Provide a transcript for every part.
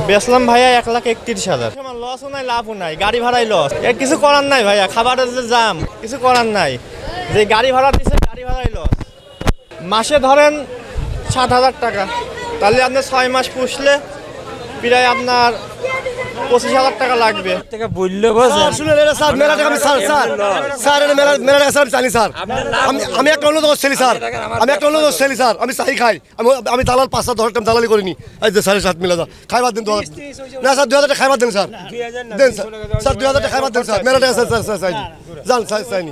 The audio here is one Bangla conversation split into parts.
বেচলাম ভাইয়া 1,31,000। আমার লসও নাই লাভও নাই, গাড়ি ভাড়াই লস। কিছু করার নাই ভাইয়া, খাবারের যে দাম কিছু করার নাই, যে গাড়ি ভাড়া দিচ্ছে গাড়ি ভাড়াই লস। মাসে ধরেন 7,000 টাকা, তাহলে আপনার 6 মাস পুষলে প্রায় আপনার 25,000 টাকা লাগবে। আমি একটা অন্য দোষ ছেলি স্যার, আমি চাই খাই, আমি দালাল 5-10 টাকা দালালি করিনি। এই যে 7.5 মিলে যা খাইবার দিন না স্যার, 2,000 টাকা খাইবার দেন স্যার, দেন স্যার 2,000 টাকা খাইবার দেন স্যার, মেলা টাকা স্যার চাইনি, যান চাইনি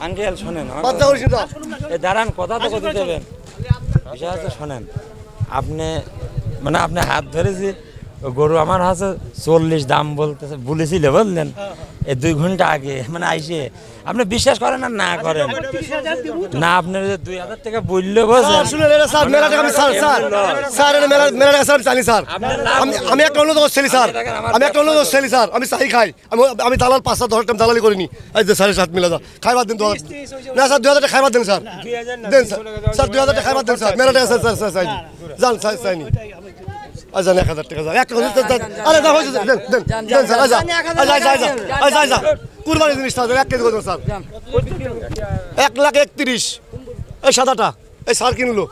আঙ্কেল শোনেন, দাঁড়ান কথা তো কথা দেবেন। বিষয় হচ্ছে শোনেন, আপনি হাত ধরেছি গরু আমার হাতে 40 দাম বলতেছে বলেছিল, বুঝলেন? এই 2 ঘন্টা আগে আইসে আপনি বিশ্বাস করেন আর না করেন না, আপনার 2,000 টাকা বললে বোঝেন। আমি একটা অন্য দোষ ছেলি স্যার, আমি চাই খাই, আমি দালাল 5-10 টাকা দালালি করিনি। এই যে 7.5 মিলে যা খাইবার দিন না স্যার, 2,000 টাকা খাইবার দেন স্যার, দেন স্যার 2,000 টাকা খাইবার দেন স্যার, মেলা টাকা স্যার চাইনি, যান চাইনি। আচ্ছা 1,000 টাকা যা, আরে যা হয়েছে দেন দেন স্যার, আচ্ছা কুরবানি জিনিস স্যার 1 কেজি করবেন স্যার, 1,31,000। এই সাদাটা এই স্যার কিনলো,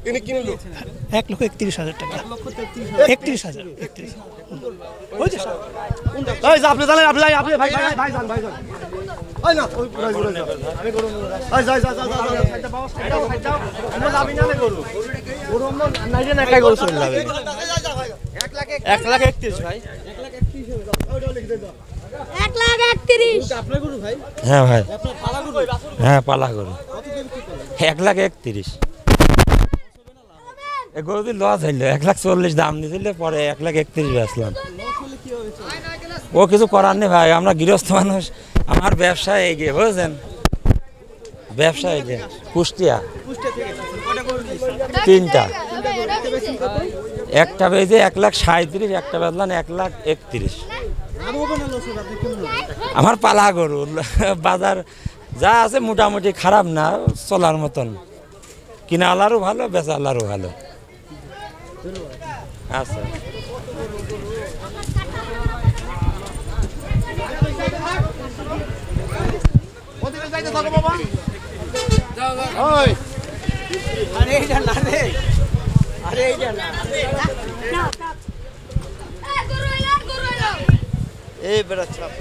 ইনি কিনলো 1,31,000 টাকা, 31,000 হয়েছে স্যার। এই যে আপনি জানেন, আপনি ভাই যান এই না আমি গরু যাই আমরা যাবি না গরু আমরা নাই যে একাই গরু চলে যাবে। 1,31,000 ভাই, 1,31,000 আপনার গরু ভাই? হ্যাঁ ভাই, আপনার পালা গরু? হ্যাঁ পালা গরু 1,31,000। এই গরু দিয়ে লস হইল, 1,40,000 দাম দিয়েছিল, পরে 1,31,000 বেচলাম। ও কিছু করার নেই ভাই, আমরা গৃহস্থ মানুষ, আমার ব্যবসা এগিয়ে, বুঝলেন? ব্যবসা এগিয়ে কুষ্টিয়া 3টা, একটা বেজে 1,37,000, একটা বেচলাম 1,31,000। আমার পালা গরু, বাজার যা আছে মোটামুটি খারাপ না, চলার মতন, কিনা আলারও ভালো, বেচা আলারও ভালো। আচ্ছা এই বেড়াচ্ছিলাম।